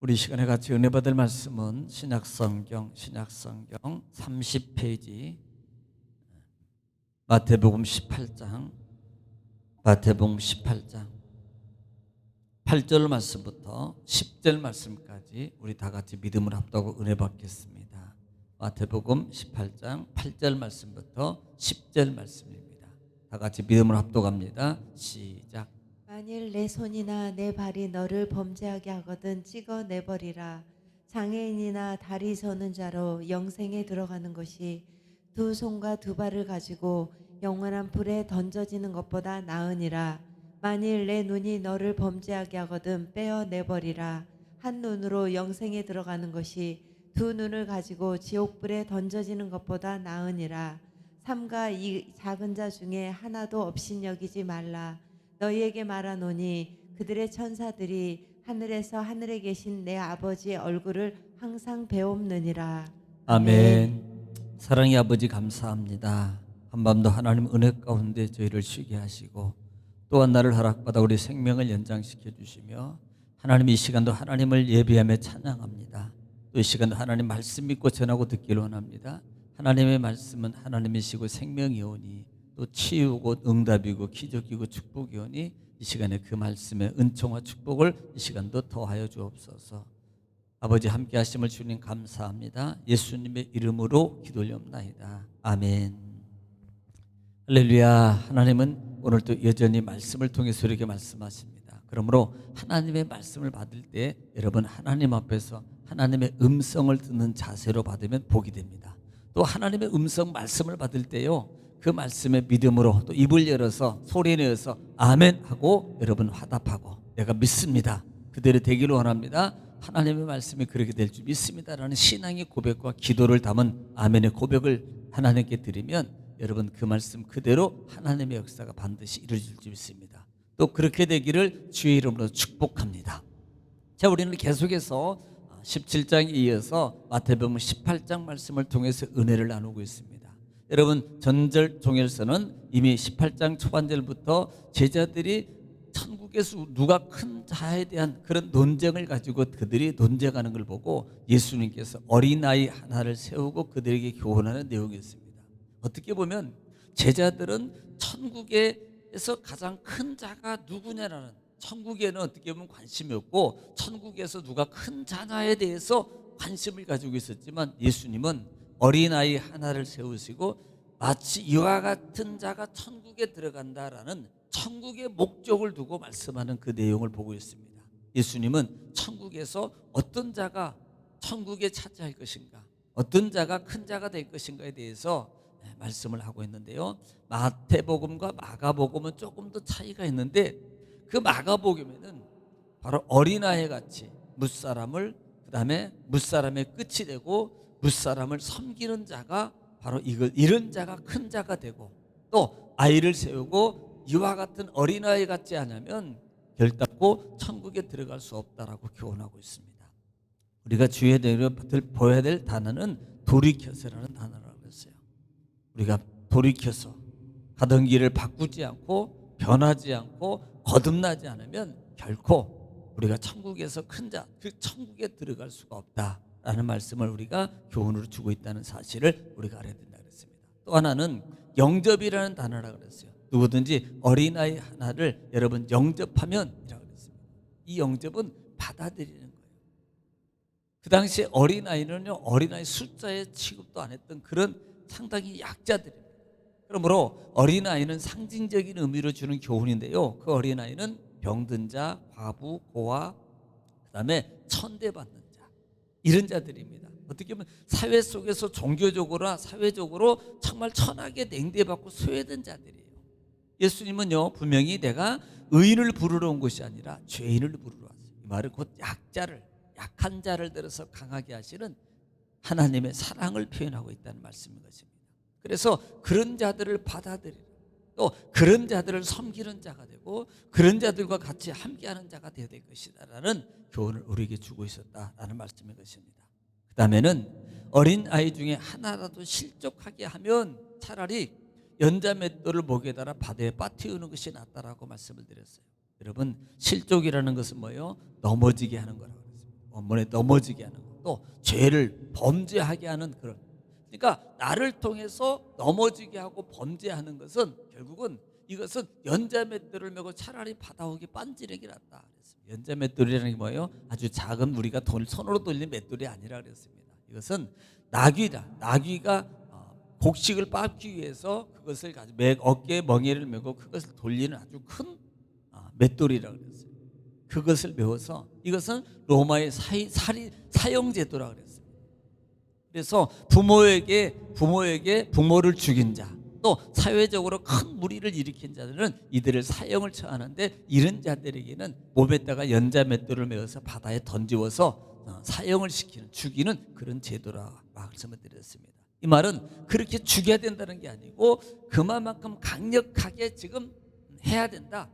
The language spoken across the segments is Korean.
우리 시간에 같이 은혜 받을 말씀은 신약성경 30페이지 마태복음 18장 8절 말씀부터 10절 말씀까지 우리 다 같이 믿음을 합독하고 은혜 받겠습니다. 마태복음 18장 8절 말씀부터 10절 말씀입니다. 다 같이 믿음을 합독합니다. 시작. 만일 내 손이나 내 발이 너를 범죄하게 하거든 찍어내버리라. 장애인이나 다리 서는 자로 영생에 들어가는 것이 두 손과 두 발을 가지고 영원한 불에 던져지는 것보다 나으니라. 만일 내 눈이 너를 범죄하게 하거든 빼어내버리라. 한 눈으로 영생에 들어가는 것이 두 눈을 가지고 지옥불에 던져지는 것보다 나으니라. 삼가 이 작은 자 중에 하나도 업신여기지 말라. 너희에게 말하노니 그들의 천사들이 하늘에서 하늘에 계신 내 아버지의 얼굴을 항상 배옵느니라. 아멘. 아멘. 사랑의 아버지 감사합니다. 한밤도 하나님 은혜 가운데 저희를 쉬게 하시고 또한 나를 허락받아 우리 생명을 연장시켜 주시며 하나님 이 시간도 하나님을 예배하며 찬양합니다. 또 이 시간도 하나님 말씀 믿고 전하고 듣기를 원합니다. 하나님의 말씀은 하나님이시고 생명이오니 또 치유고 응답이고 기적이고 축복이오니 이 시간에 그 말씀의 은총과 축복을 이 시간도 더하여 주옵소서. 아버지 함께 하심을 주님 감사합니다. 예수님의 이름으로 기도올리옵나이다. 아멘. 할렐루야. 하나님은 오늘도 여전히 말씀을 통해서 이렇게 말씀하십니다. 그러므로 하나님의 말씀을 받을 때 여러분 하나님 앞에서 하나님의 음성을 듣는 자세로 받으면 복이 됩니다. 또 하나님의 음성 말씀을 받을 때요, 그 말씀에 믿음으로 또 입을 열어서 소리 내어서 아멘 하고 여러분 화답하고 내가 믿습니다, 그대로 되기를 원합니다, 하나님의 말씀이 그렇게 될 줄 믿습니다라는 신앙의 고백과 기도를 담은 아멘의 고백을 하나님께 드리면 여러분 그 말씀 그대로 하나님의 역사가 반드시 이루어질 줄 믿습니다. 또 그렇게 되기를 주의 이름으로 축복합니다. 자, 우리는 계속해서 17장에 이어서 마태복음 18장 말씀을 통해서 은혜를 나누고 있습니다. 여러분 전절 종일서는 이미 18장 초반절부터 제자들이 천국에서 누가 큰 자에 대한 그런 논쟁을 가지고 그들이 논쟁하는 걸 보고 예수님께서 어린아이 하나를 세우고 그들에게 교훈하는 내용이었습니다. 어떻게 보면 제자들은 천국에서 가장 큰 자가 누구냐라는, 천국에는 어떻게 보면 관심이 없고 천국에서 누가 큰 자냐에 대해서 관심을 가지고 있었지만 예수님은 어린아이 하나를 세우시고 마치 이와 같은 자가 천국에 들어간다라는 천국의 목적을 두고 말씀하는 그 내용을 보고 있습니다. 예수님은 천국에서 어떤 자가 천국에 차지할 것인가, 어떤 자가 큰 자가 될 것인가에 대해서 말씀을 하고 있는데요, 마태복음과 마가복음은 조금 더 차이가 있는데 그 마가복음에는 바로 어린아이 같이 뭇사람을, 그 다음에 뭇사람의 끝이 되고 뭇사람을 섬기는 자가 바로 이런 자가 큰 자가 되고, 또 아이를 세우고 이와 같은 어린아이 같지 않으면 결단코 천국에 들어갈 수 없다라고 교훈하고 있습니다. 우리가 주의해야 보여야 될 단어는 돌이켜서라는 단어라고 했어요. 우리가 돌이켜서 가던 길을 바꾸지 않고 변하지 않고 거듭나지 않으면 결코 우리가 천국에서 큰 자, 그 천국에 들어갈 수가 없다라는 말씀을 우리가 교훈으로 주고 있다는 사실을 우리가 알아야 된다 그랬습니다. 또 하나는 영접이라는 단어라고 그랬어요. 누구든지 어린아이 하나를 여러분 영접하면 이라고 그랬습니다. 이 영접은 받아들이는 거예요. 그 당시에 어린아이는요, 어린아이 숫자에 취급도 안 했던 그런 상당히 약자들입니다. 그러므로 어린아이는 상징적인 의미로 주는 교훈인데요, 그 어린아이는 병든 자, 과부, 고아, 그 다음에 천대받는 자, 이런 자들입니다. 어떻게 보면 사회 속에서 종교적으로나 사회적으로 정말 천하게 냉대받고 소외된 자들이에요. 예수님은요 분명히 내가 의인을 부르러 온 것이 아니라 죄인을 부르러 왔어요. 이 말은 곧 약한 자를 들어서 강하게 하시는 하나님의 사랑을 표현하고 있다는 말씀인 것입니다. 그래서 그런 자들을 받아들이는, 또 그런 자들을 섬기는 자가 되고 그런 자들과 같이 함께하는 자가 되어야 될 것이다라는 교훈을 우리에게 주고 있었다라는 말씀인 것입니다. 그 다음에는 어린아이 중에 하나라도 실족하게 하면 차라리 연자맷돌을 목에 달아 바다에 빠뜨리는 것이 낫다라고 말씀을 드렸어요. 여러분 실족이라는 것은 뭐예요? 넘어지게 하는 거라고 그랬어요. 원문에 넘어지게 하는 것, 또 죄를 범죄하게 하는 그런. 그러니까 나를 통해서 넘어지게 하고 범죄하는 것은 결국은 이것은 연자맷돌을 메고 차라리 받아오기 빤지르기 낫다. 연자맷돌이라는 게 뭐예요? 아주 작은 우리가 손으로 돌리는 맷돌이 아니라 그랬습니다. 이것은 나귀다. 나귀가 곡식을 빻기 위해서 그것을 가지고 어깨에 멍에를 메고 그것을 돌리는 아주 큰 맷돌이라고 그랬어요. 그것을 메워서 이것은 로마의 사형제도라고 그랬어요. 그래서 부모를 죽인 자, 또 사회적으로 큰 무리를 일으킨 자들은 이들을 사형을 처하는데, 이런 자들에게는 몸에다가 연자맷돌을 메어서 바다에 던지워서 사형을 시키는, 죽이는 그런 제도라 말씀을 드렸습니다. 이 말은 그렇게 죽여야 된다는 게 아니고 그만큼 강력하게 지금 해야 된다.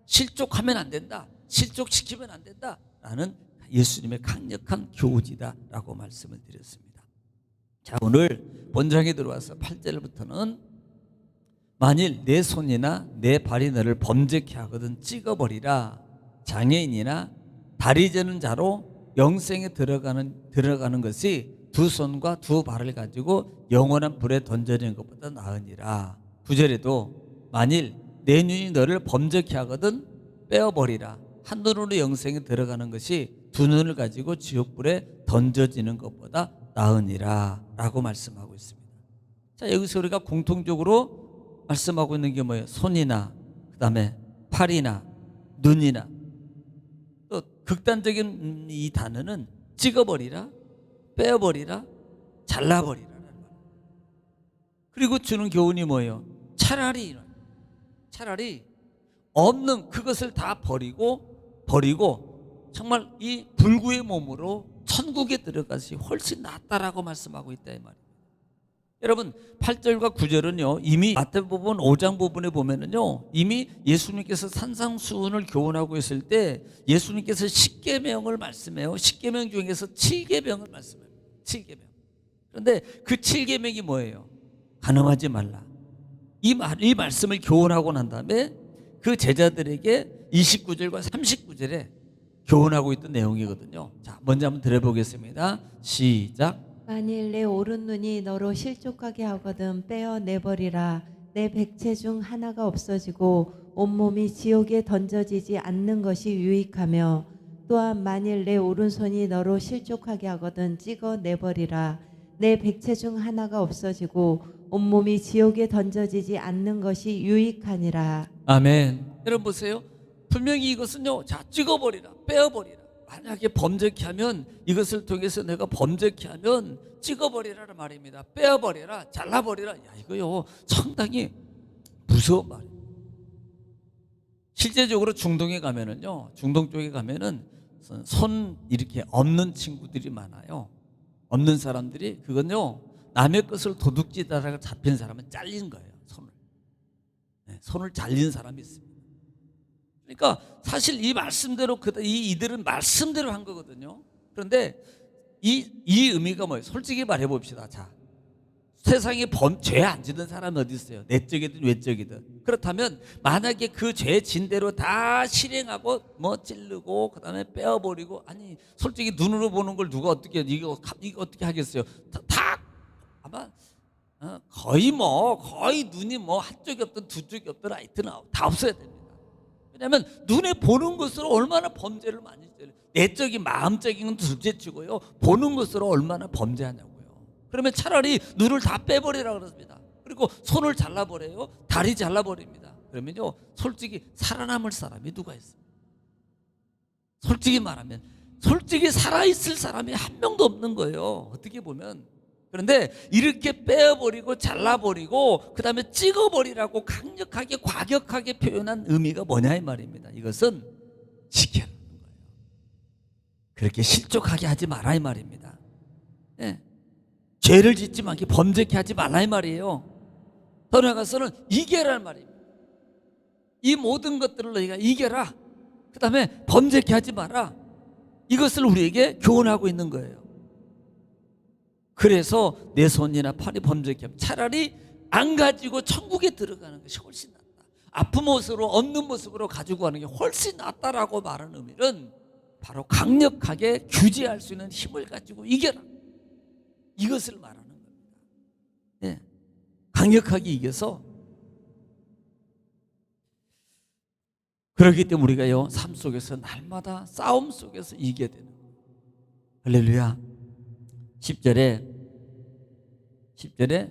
실족하면 안 된다. 실족시키면 안 된다. 라는 예수님의 강력한 교훈이다라고 말씀을 드렸습니다. 자, 오늘 본장에 들어와서 8절부터는 만일 내 손이나 내 발이 너를 범죄케 하거든 찍어버리라. 장애인이나 다리 저는 자로 영생에 들어가는 것이 두 손과 두 발을 가지고 영원한 불에 던져지는 것보다 나으니라. 9절에도 만일 내 눈이 너를 범죄케 하거든 빼어버리라. 한 눈으로 영생에 들어가는 것이 두 눈을 가지고 지옥불에 던져지는 것보다 나으니라 라고 말씀하고 있습니다. 자, 여기서 우리가 공통적으로 말씀하고 있는 게 뭐예요? 손이나 그 다음에 팔이나 눈이나, 또 극단적인 이 단어는 찍어버리라, 빼어버리라, 잘라버리라는 말. 그리고 주는 교훈이 뭐예요? 차라리 없는 그것을 다 버리고 정말 이 불구의 몸으로 천국에 들어가시 훨씬 낫다라고 말씀하고 있다 이 말이에요. 여러분 8절과 9절은요 이미 마태복음 5장 부분에 보면은요 이미 예수님께서 산상수훈을 교훈하고 있을 때 예수님께서 10계명을 말씀해요. 10계명 중에서 7계명을 말씀해요. 7계명. 그런데 그 7계명이 뭐예요? 간음하지 말라. 이 말씀을 교훈하고 난 다음에 그 제자들에게 29절과 39절에 교훈하고 있던 내용이거든요. 자, 먼저 한번 들어보겠습니다. 시작. 만일 내 오른 눈이 너로 실족하게 하거든 빼어내버리라. 내 백체 중 하나가 없어지고 온몸이 지옥에 던져지지 않는 것이 유익하며, 또한 만일 내 오른손이 너로 실족하게 하거든 찍어내버리라. 내 백체 중 하나가 없어지고 온몸이 지옥에 던져지지 않는 것이 유익하니라. 아멘. 여러분 보세요. 분명히 이것은요, 자, 찍어버리라, 빼어버리라. 만약에 범죄케 하면, 이것을 통해서 내가 범죄케 하면 찍어버리라는 말입니다. 빼어버리라, 잘라버리라. 야, 이거요 상당히 무서운 말이에요. 실제적으로 중동에 가면은요, 중동 쪽에 가면은 손 이렇게 없는 친구들이 많아요. 없는 사람들이, 그건요 남의 것을 도둑질하다가 잡힌 사람은 잘린 거예요. 손을 잘린 사람이 있습니다. 그러니까 사실 이 말씀대로 이들은 말씀대로 한 거거든요. 그런데 이 의미가 뭐예요? 솔직히 말해 봅시다. 자, 세상에 죄 안 지는 사람이 어디 있어요? 내적이든 외적이든. 그렇다면 만약에 그 죄 진대로 다 실행하고 뭐 찌르고 그다음에 빼어버리고, 아니 솔직히 눈으로 보는 걸 누가 어떻게 이거 어떻게 하겠어요? 다 아마 거의 눈이 한쪽이 없든 두 쪽이 없든 하여튼 다 없어야 됩니다. 왜냐하면 눈에 보는 것으로 얼마나 범죄를 많이 해요. 내적인 마음적인 건 둘째치고요, 보는 것으로 얼마나 범죄하냐고요. 그러면 차라리 눈을 다 빼버리라 그럽니다. 그리고 손을 잘라버려요, 다리 잘라버립니다. 그러면요 솔직히 살아남을 사람이 누가 있어요? 솔직히 말하면 솔직히 살아있을 사람이 한 명도 없는 거예요, 어떻게 보면. 그런데 이렇게 빼어버리고 잘라버리고 그 다음에 찍어버리라고 강력하게 과격하게 표현한 의미가 뭐냐 이 말입니다. 이것은 지켜라는 거예요. 그렇게 실족하게 하지 마라 이 말입니다. 네. 죄를 짓지 말게, 범죄케 하지 말라 이 말이에요. 더 나아가서는 이겨라는 말입니다. 이 모든 것들을 너희가 이겨라. 그 다음에 범죄케 하지 마라. 이것을 우리에게 교훈하고 있는 거예요. 그래서 내 손이나 팔이 범죄케 하면 차라리 안 가지고 천국에 들어가는 것이 훨씬 낫다. 아픈 모습으로, 없는 모습으로 가지고 가는 게 훨씬 낫다라고 말하는 의미는, 바로 강력하게 규제할 수 있는 힘을 가지고 이겨라. 이것을 말하는 겁니다. 예. 강력하게 이겨서, 그렇기 때문에 우리가요 삶 속에서 날마다 싸움 속에서 이겨야 되는 거예요. 할렐루야. 10절에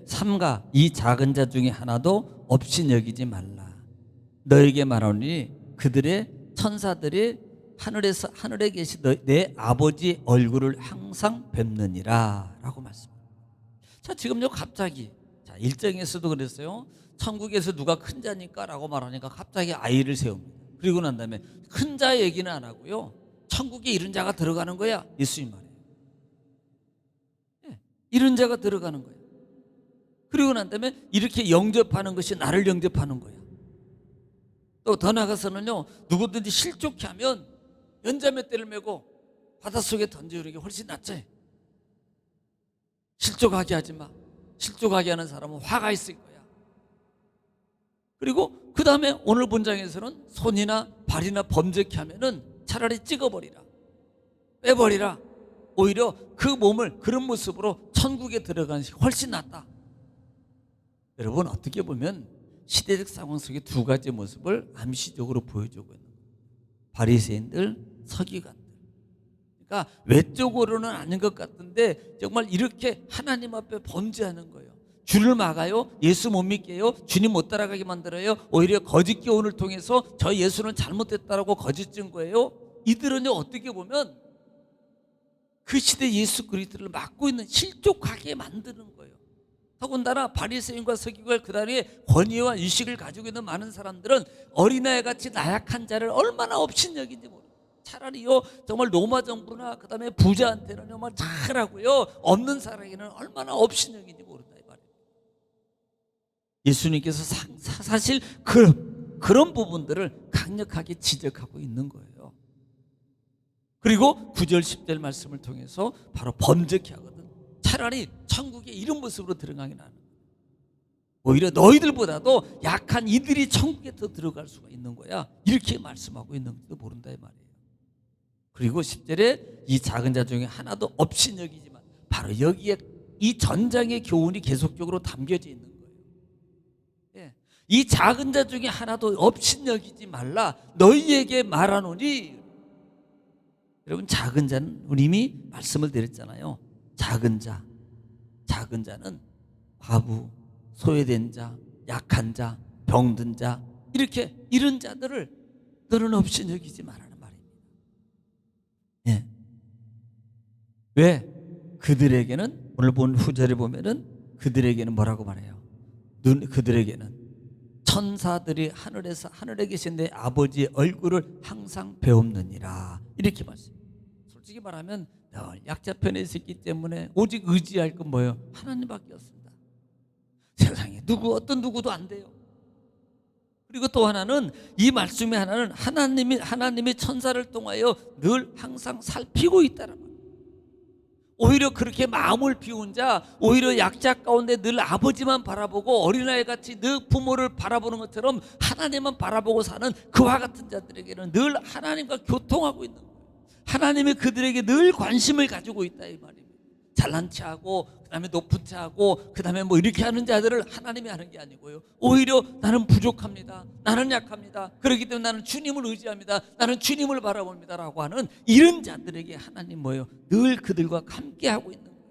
삼가 이 작은 자 중에 하나도 없이 여기지 말라. 너에게 말하노니 그들의 천사들이 하늘에 계신 내 아버지 얼굴을 항상 뵙느니라 라고 말씀합니다. 자, 지금요 갑자기, 자, 일정에서도 그랬어요. 천국에서 누가 큰 자니까 라고 말하니까 갑자기 아이를 세웁니다. 그리고 난 다음에 큰 자 얘기는 안 하고요, 천국에 이런 자가 들어가는 거야. 예수님 말이에요. 예, 이런 자가 들어가는 거야. 그리고 난 다음에 이렇게 영접하는 것이 나를 영접하는 거야. 또 더 나아가서는요, 누구든지 실족해 하면 연자맷대를 메고 바닷속에 던져주는 게 훨씬 낫지. 실족하게 하지 마. 실족하게 하는 사람은 화가 있을 거야. 그리고 그 다음에 오늘 본장에서는 손이나 발이나 범죄케 하면은 차라리 찍어버리라, 빼버리라. 오히려 그 몸을 그런 모습으로 천국에 들어가는 것이 훨씬 낫다. 여러분, 어떻게 보면 시대적 상황 속에 두 가지 모습을 암시적으로 보여주고 있는 거예요. 바리새인들, 서기관들. 그러니까 외적으로는 아닌 것 같은데 정말 이렇게 하나님 앞에 범죄하는 거예요. 주를 막아요. 예수 못 믿게요. 주님 못 따라가게 만들어요. 오히려 거짓 교훈을 통해서 저 예수는 잘못됐다라고 거짓 증거예요. 이들은요, 어떻게 보면 그 시대 예수 그리스도를 막고 있는, 실족하게 만드는 거예요. 더군다나 바리새인과 서기관, 그 다음에 권위와 의식을 가지고 있는 많은 사람들은 어린아이 같이 나약한 자를 얼마나 업신여긴지 모르고, 차라리요 정말 로마 정부나 그 다음에 부자한테는 정말 잘하고요, 없는 사람에게는 얼마나 업신여긴지 모른다 이 말이에요. 예수님께서 사실 그런 부분들을 강력하게 지적하고 있는 거예요. 그리고 9절 10절 말씀을 통해서 바로 범죄케 하거든. 차라리 천국에 이런 모습으로 들어가긴 하는 거야. 오히려 너희들보다도 약한 이들이 천국에 더 들어갈 수가 있는 거야. 이렇게 말씀하고 있는지도 모른다 이 말이에요. 그리고 10절에 이 작은 자 중에 하나도 없이 여기지만, 바로 여기에 이 전장의 교훈이 계속적으로 담겨져 있는 거예요. 예. 이 작은 자 중에 하나도 없이 여기지 말라. 너희에게 말하노니. 여러분, 작은 자는 우리 이미 말씀을 드렸잖아요. 작은 자는 과부, 소외된 자, 약한 자, 병든 자, 이렇게 이런 자들을 너는 없이 여기지 말라는 말입니다. 예. 왜? 그들에게는, 오늘 본 후절에 보면은 그들에게는 뭐라고 말해요? 그들에게는 천사들이 하늘에 계신 내 아버지의 얼굴을 항상 배움느니라. 이렇게 말씀해요. 솔직히 말하면 늘 약자편에 있었기 때문에 오직 의지할 건 뭐예요? 하나님밖에 없습니다. 세상에 어떤 누구도 안 돼요. 그리고 또 하나는, 이 말씀의 하나는 하나님이 천사를 통하여 늘 항상 살피고 있다는 거예요. 오히려 그렇게 마음을 비운 자, 오히려 약자 가운데 늘 아버지만 바라보고 어린아이 같이 늘 부모를 바라보는 것처럼 하나님만 바라보고 사는 그와 같은 자들에게는 늘 하나님과 교통하고 있는 거예요. 하나님이 그들에게 늘 관심을 가지고 있다 이 말입니다. 잘난 체하고 그다음에 높은 체하고 그다음에 뭐 이렇게 하는 자들을 하나님이 하는 게 아니고요, 오히려 나는 부족합니다, 나는 약합니다, 그렇기 때문에 나는 주님을 의지합니다, 나는 주님을 바라봅니다 라고 하는 이런 자들에게 하나님 뭐예요? 늘 그들과 함께하고 있는 거예요.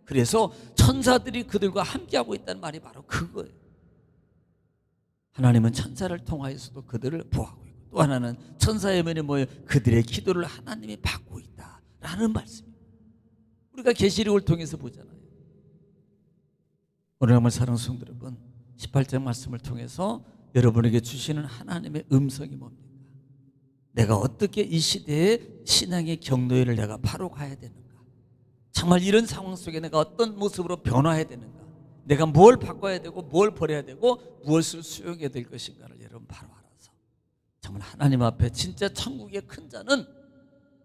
그래서 천사들이 그들과 함께하고 있다는 말이 바로 그거예요. 하나님은 천사를 통하여서도 그들을 보호하고 있고, 또 하나는 천사의 면에 뭐예요? 그들의 기도를 하나님이 받고 있다라는 말씀입니다. 우리가 계시록을 통해서 보잖아요. 오늘 한번 사랑하는 성도 여러분, 18장 말씀을 통해서 여러분에게 주시는 하나님의 음성이 뭡니까? 내가 어떻게 이 시대의 신앙의 경로를 내가 바로 가야 되는가? 정말 이런 상황 속에 내가 어떤 모습으로 변화해야 되는가? 내가 뭘 바꿔야 되고 뭘 버려야 되고 무엇을 수용해야 될 것인가를 여러분 바로 알아서 정말 하나님 앞에 진짜 천국의 큰 자는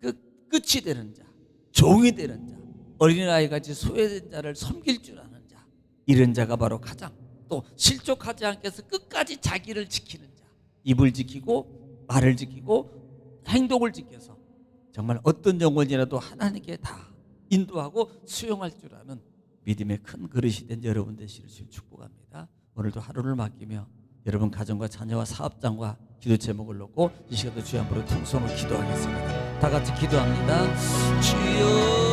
그 끝이 되는 자, 종이 되는 자, 어린아이같이 소외된 자를 섬길 줄 아는 자, 이런 자가 바로 가장 또 실족하지 않게 해서 끝까지 자기를 지키는 자, 입을 지키고 말을 지키고 행동을 지켜서 정말 어떤 영혼이라도 하나님께 다 인도하고 수용할 줄 아는 믿음의 큰 그릇이 된 여러분 되시기를 주님 축복합니다. 오늘도 하루를 맡기며 여러분 가정과 자녀와 사업장과 기도 제목을 놓고 이 시간도 주여 한번 통성으로 기도하겠습니다. 다 같이 기도합니다. 주여,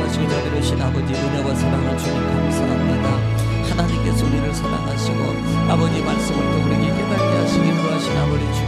하시고 자비로우신 아버지, 은혜와 사랑을 주님 감사합니다. 하나님께서 우리를 사랑하시고 아버지 말씀을 또 우리에게 깨닫게 하시기로 하신 아버지